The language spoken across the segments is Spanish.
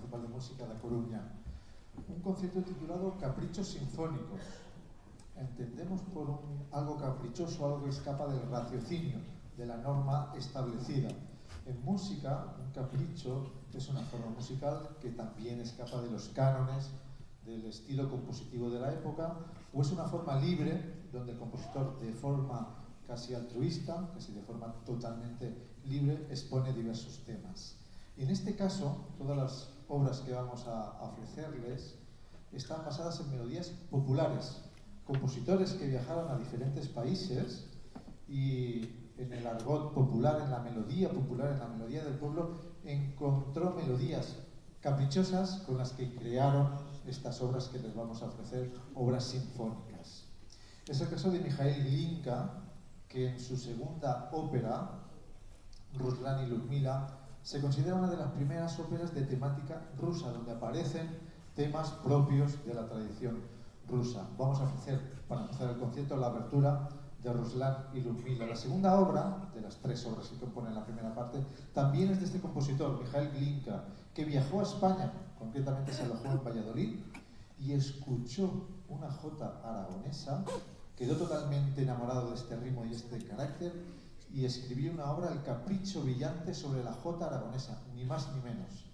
Municipal de Música da Coruña. Un concierto titulado Caprichos Sinfónicos. Entendemos por algo caprichoso, algo que escapa del raciocinio, de la norma establecida. En música, un capricho es una forma musical que también escapa de los cánones, del estilo compositivo de la época, o es una forma libre, donde el compositor, de forma casi altruista, casi de forma totalmente libre, expone diversos temas. En este caso, todas las obras que vamos a ofrecerles están basadas en melodías populares, compositores que viajaron a diferentes países y en el argot popular, en la melodía popular, en la melodía del pueblo, encontró melodías caprichosas con las que crearon estas obras que les vamos a ofrecer, obras sinfónicas. Es el caso de Mikhail Glinka, que en su segunda ópera, Ruslan y Ludmila, se considera una de las primeras óperas de temática rusa, donde aparecen temas propios de la tradición rusa. Vamos a ofrecer, para empezar el concierto, la abertura de Ruslan y Ludmila. La segunda obra, de las tres obras que componen la primera parte, también es de este compositor, Mikhail Glinka, que viajó a España, concretamente se alojó en Valladolid, y escuchó una jota aragonesa, quedó totalmente enamorado de este ritmo y este carácter, y escribió una obra, El Capricho Brillante, sobre la jota aragonesa, ni más ni menos.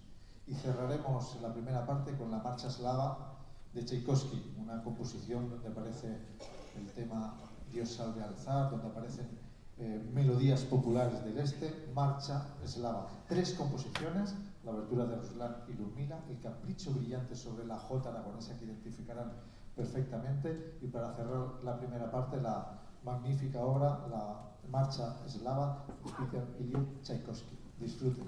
Y cerraremos la primera parte con la Marcha Eslava de Tchaikovsky, una composición donde aparece el tema Dios salve al zar, donde aparecen melodías populares del este, Marcha Eslava. Tres composiciones, la abertura de Ruslan y Ludmila, El Capricho Brillante sobre la jota aragonesa, que identificarán perfectamente, y para cerrar la primera parte, la magnífica obra, la Marcha Eslava de Peter Ilyich Tchaikovsky. Disfruten.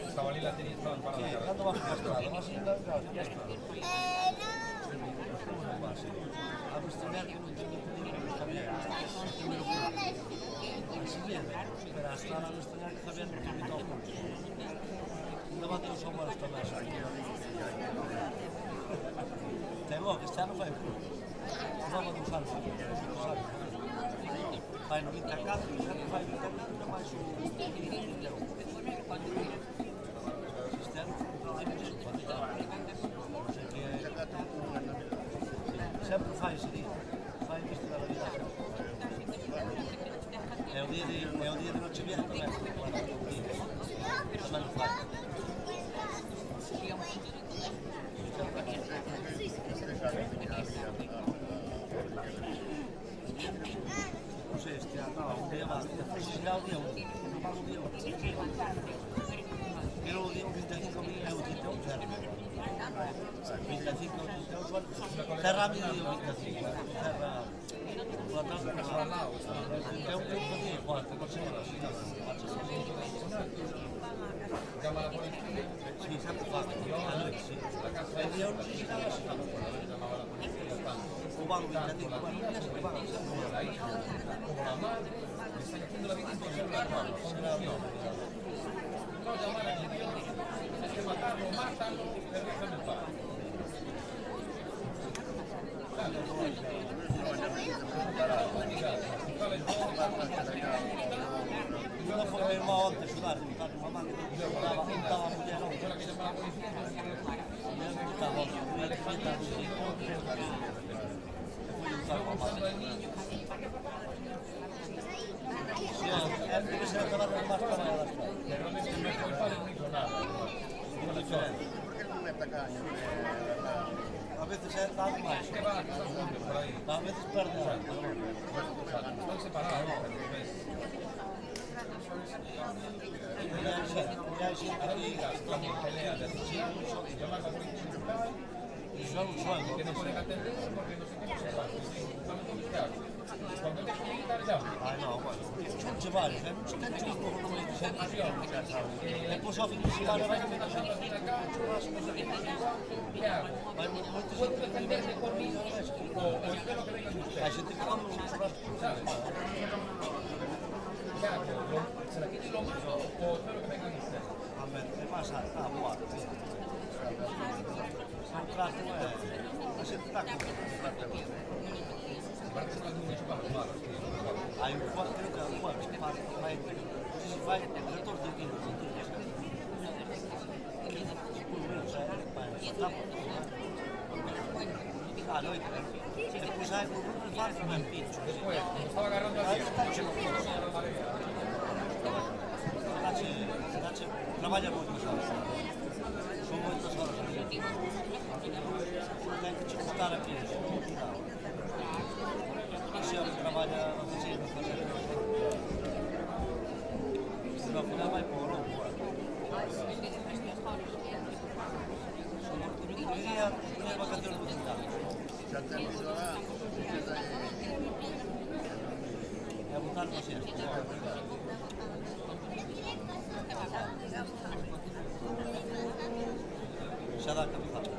Estaba lì la tenis para la cara. Quando vas a strada, vas in la strada. A Bustriano non c'è niente di più, si vede, per la strada a Bustriano sta vendo tutti dopo. Davanti non so quale sta messo. Te lo che stanno fai più. Non vado a salto. Fai 90 cazzo, fai 90 cazzo, ma su. Sempre fai lì, fai visto dalla vita. È un dia di non ci viene come lo fai. Così stiamo, un dia avanti, si dà un dia uno, non va un dia uno. Io lo dico 25.000 euro di un termine. 25.000 euro, terra mia io 25, terra... È un punto di quanto, cosa Chiama la polizia? sì, sempre fatto, sì. E io non ci stavo Chiamava la polizia. cubano 25, ma non riesco a cubano, Come la madre, mi sta mettendo la vita in considerazione. No, llamar a Dios, hay que matarlo, mátalo, pero déjame en paz. Io fuori una volta scusate, una macchina che stava a Mugliano, Quella che chiama la polizia, stavo deve essere trovato una mascara alla strada. realmente non mi puoi fare un giornata. Perché non è taccagna? Avete sentato mai? Che va a casa fuori, per ahí. Avete sperdato? Stanno separati. Alla vita, quando pelea del cielo, llamar a la polizia que no pueden atender porque no sé qué se va. ¿Sabes cómo se hace? Cuando te comunican, llama. Ah no, guarda, non ci vale, non ci tengo e poi so finire si vale vai ¿Qué hago? vai molto ¿Puedo defenderme conmigo o espero que vengan ustedes? hai sentito come non si va ¿Sabes? ¿Qué hago? ¿Se la quito y lo mato o espero que vengan ustedes? a me passa a buono un tratto è si tacca Aparte se la tengo mucho para fumar. hai un po' credo che un po' si fa il 14 di ah noi e poi sai come fare come un piccio Después, como estaba agarrando a Dios, trabalha molto sono molto solo tem que disputar aqui se ele trabalha na cozinha se não final vai por não sono vacanze musicali C'è il tempo là, è un tal Xa dá cabezada.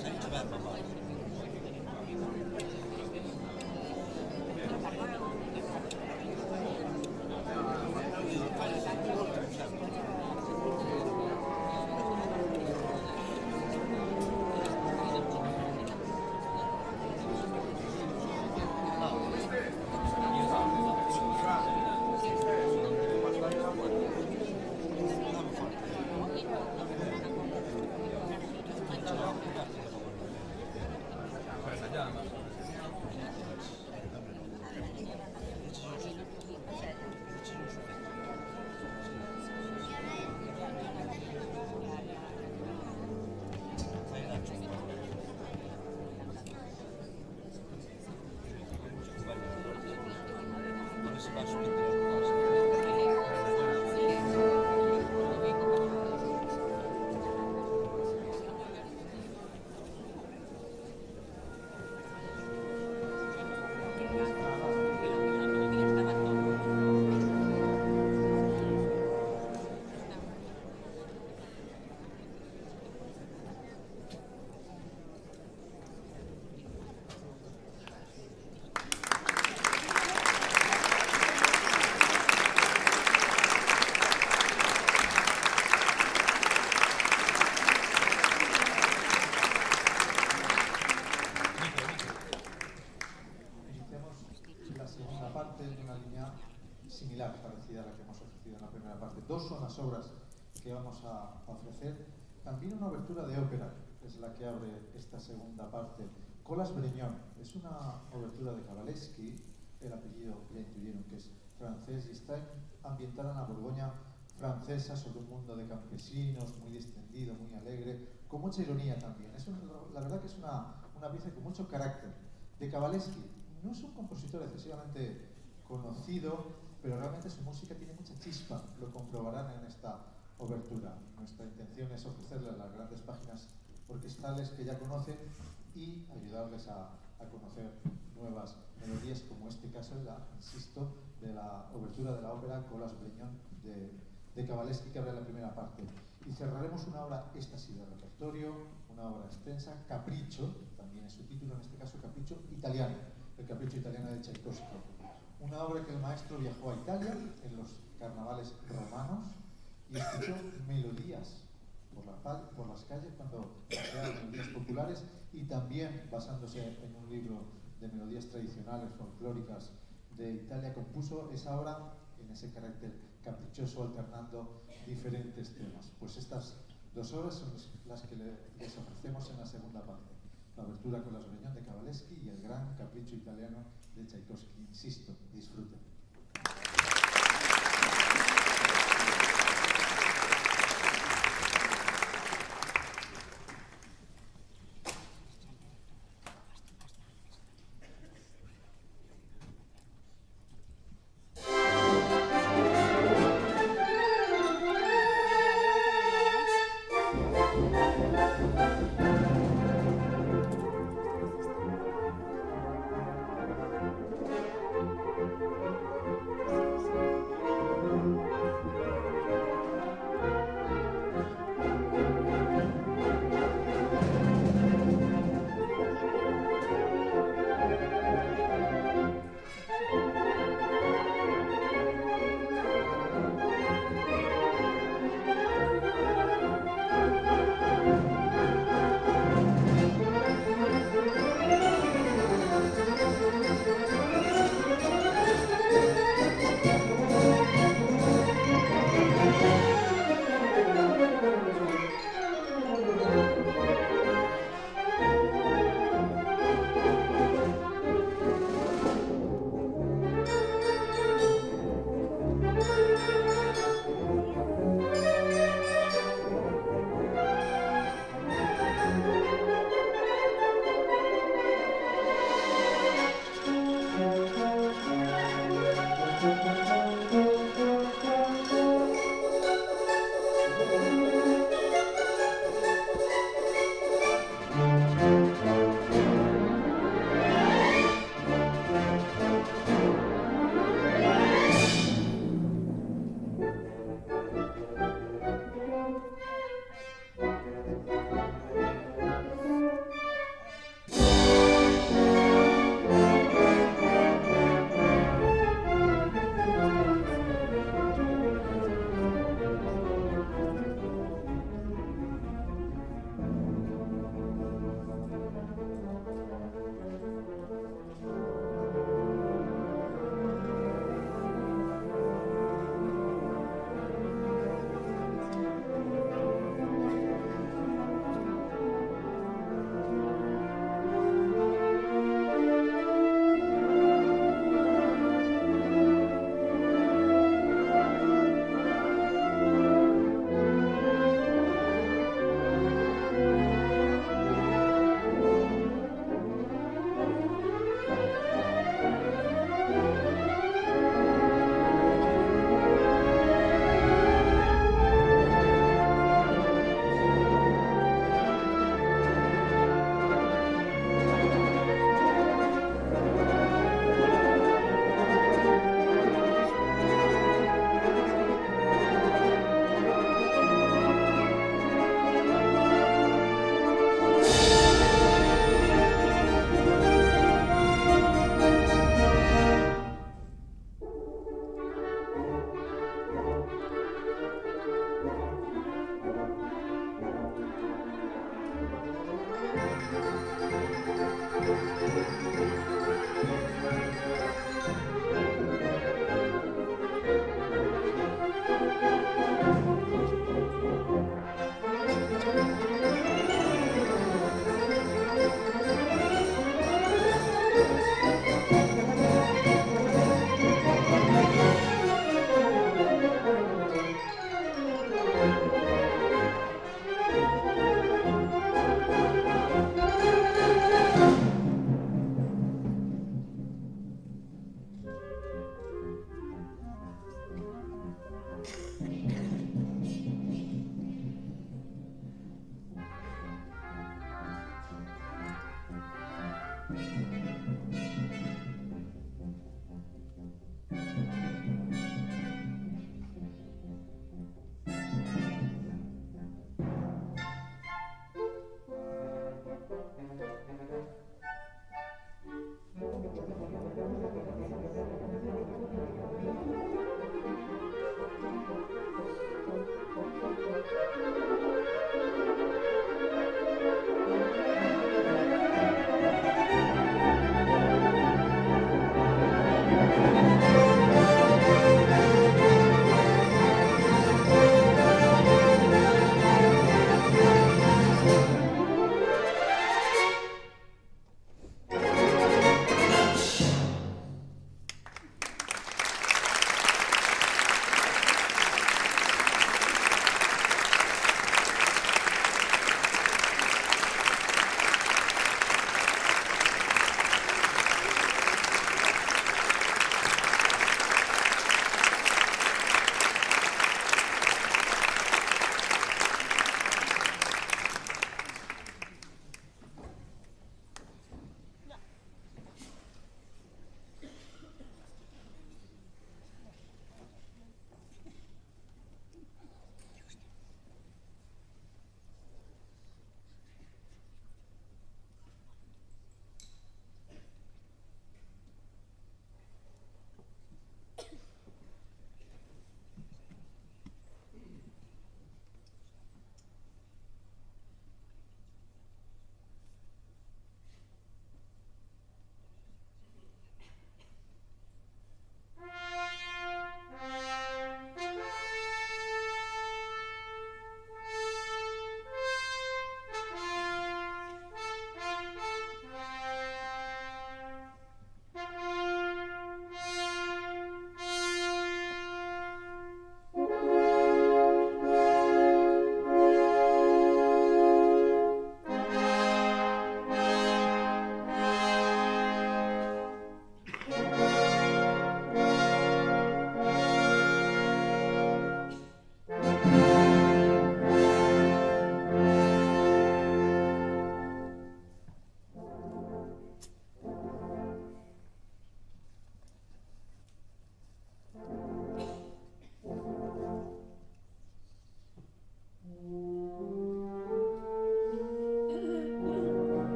Sen chover, mamá. Similar, parecida a la que hemos ofrecido en la primera parte. Dos son las obras que vamos a ofrecer. También una obertura de ópera, que es la que abre esta segunda parte. Colas Breñón es una obertura de Kabalevsky, el apellido ya intuyeron que es francés, y está ambientada en la Borgoña francesa, sobre un mundo de campesinos, muy distendido, muy alegre, con mucha ironía también. La verdad que es una pieza con mucho carácter. De Kabalevsky no es un compositor excesivamente conocido, pero realmente su música tiene mucha chispa, lo comprobarán en esta obertura. Nuestra intención es ofrecerles las grandes páginas orquestales que ya conocen y ayudarles a conocer nuevas melodías, como este caso, insisto, de la obertura de la ópera Colas Breñón de Kabalevsky, que abre la primera parte. Y cerraremos una obra, esta sí de repertorio, una obra extensa, Capriccio, también es su título, en este caso Capriccio italiano, el Capriccio italiano de Tchaikovsky. Una obra que el maestro viajó a Italia en los carnavales romanos y escuchó melodías por las calles cuando eran melodías populares, y también basándose en un libro de melodías tradicionales folclóricas de Italia compuso esa obra en ese carácter caprichoso, alternando diferentes temas. Pues estas dos obras son las que les ofrecemos en la segunda parte. La obertura con Colas Breñón de Kabalevsky y el gran Capriccio italiano de Tchaikovsky. Insisto, disfruten.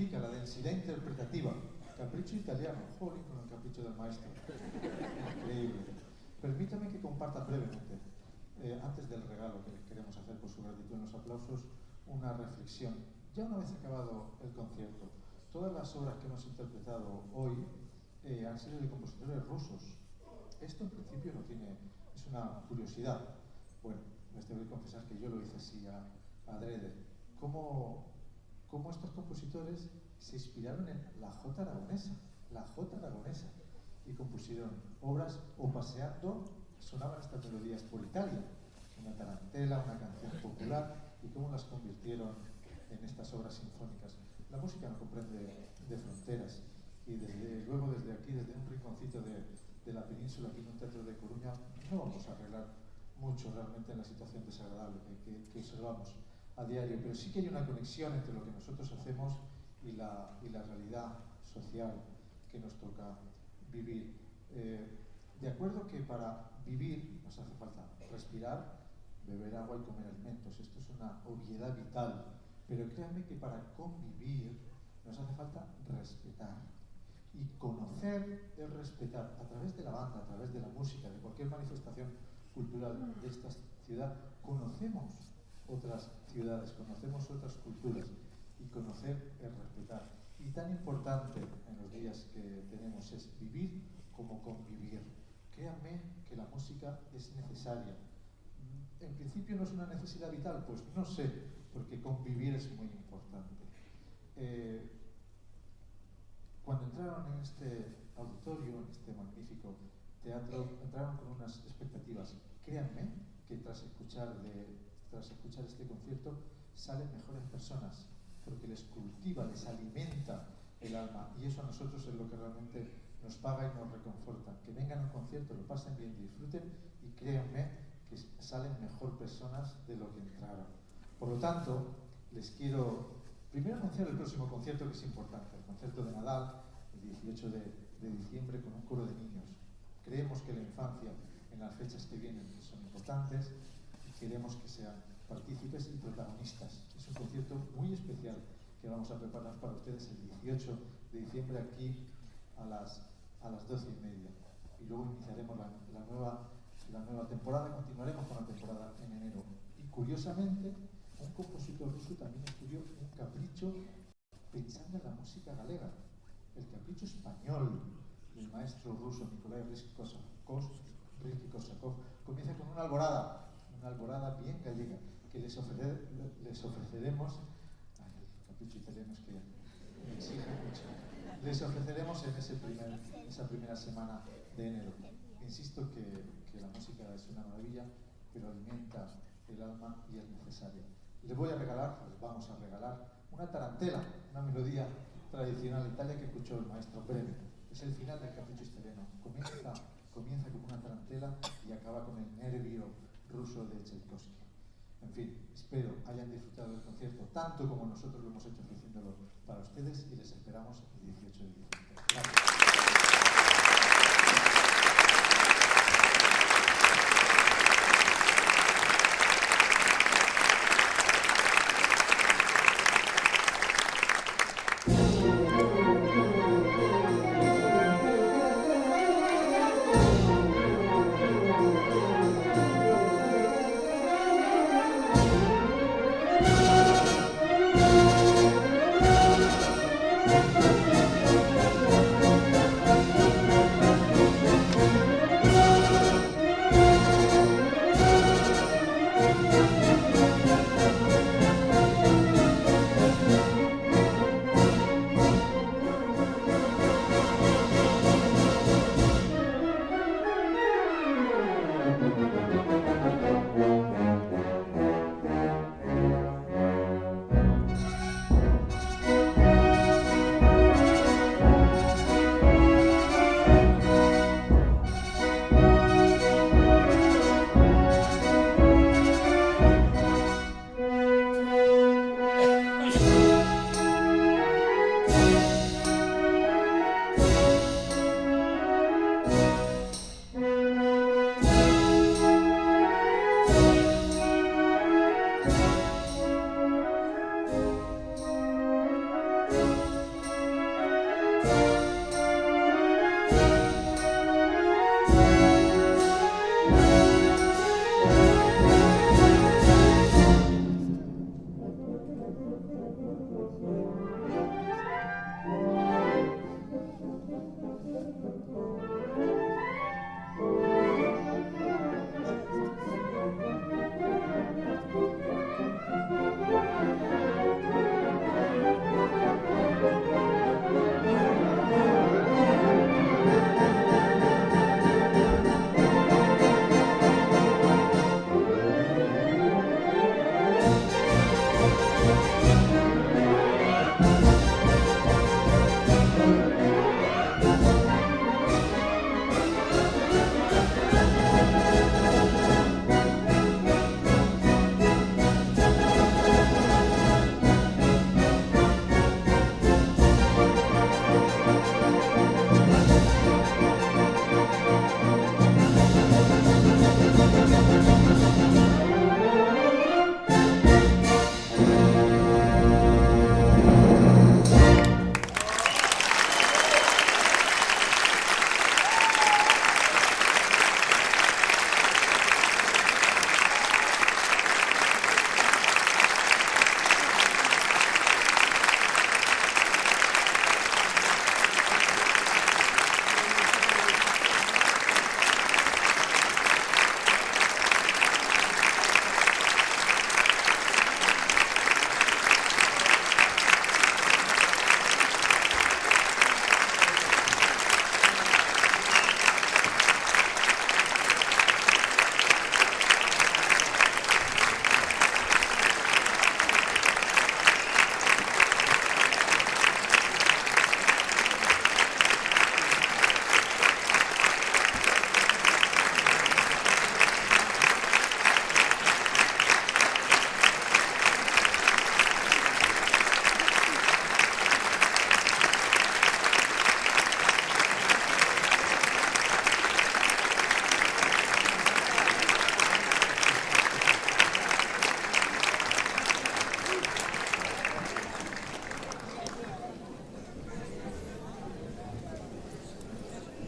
multiplica la densidad interpretativa. Capricho italiano, jolín con el capricho del maestro. Increíble. Permítame que comparta brevemente, antes del regalo que queremos hacer por su gratitud en los aplausos, una reflexión. Ya una vez acabado el concierto, todas las obras que hemos interpretado hoy han sido de compositores rusos. Esto en principio no tiene, es una curiosidad. Bueno, les tengo que confesar que yo lo hice así adrede. ¿Cómo estos compositores se inspiraron en la jota aragonesa, y compusieron obras o paseando sonaban estas melodías por Italia, una tarantela, una canción popular, y cómo las convirtieron en estas obras sinfónicas. La música no comprende de fronteras, y desde luego desde aquí, desde un rinconcito de la península, aquí en un teatro de Coruña, no vamos a arreglar mucho realmente en la situación desagradable que observamos a diario, pero sí que hay una conexión entre lo que nosotros hacemos y la realidad social que nos toca vivir. De acuerdo que para vivir nos hace falta respirar, beber agua y comer alimentos. Esto es una obviedad vital, pero créanme que para convivir nos hace falta respetar. Y conocer es respetar. A través de la banda, a través de la música, de cualquier manifestación cultural de esta ciudad, conocemos otras ciudades, conocemos otras culturas, y conocer es respetar. Y tan importante en los días que tenemos es vivir como convivir. Créanme que la música es necesaria. En principio no es una necesidad vital, pues no sé, porque convivir es muy importante. Cuando entraron en este auditorio, en este magnífico teatro, entraron con unas expectativas. Créanme que tras escuchar este concierto salen mejores personas, porque les cultiva, les alimenta el alma, y eso a nosotros es lo que realmente nos paga y nos reconforta. Que vengan a un concierto, lo pasen bien, disfruten, y créanme que salen mejor personas de lo que entraron. Por lo tanto, les quiero primero anunciar el próximo concierto, que es importante, el concierto de Nadal, el 18 de diciembre, con un coro de niños. Creemos que la infancia en las fechas que vienen son importantes, y queremos que sean partícipes y protagonistas. Es un concierto muy especial que vamos a preparar para ustedes el 18 de diciembre aquí a las 12:30. Y luego iniciaremos la nueva temporada, continuaremos con la temporada en enero. Y curiosamente, un compositor ruso también estudió un capricho pensando en la música galega, el capricho español del maestro ruso Nikolai Rimsky-Korsakov. Comienza con una alborada bien gallega, que les ofreceremos, el capricho italiano es que me exige mucho, les ofreceremos en esa primera semana de enero. Insisto que la música es una maravilla, pero alimenta el alma y es necesaria. Les vamos a regalar una tarantela, una melodía tradicional de Italia que escuchó el maestro Bremer. Es el final del capricho italiano. Comienza como una tarantela y acaba con el nervio ruso de Tchaikovsky. En fin, espero hayan disfrutado del concierto tanto como nosotros lo hemos hecho ofreciéndolo para ustedes, y les esperamos el 18 de diciembre.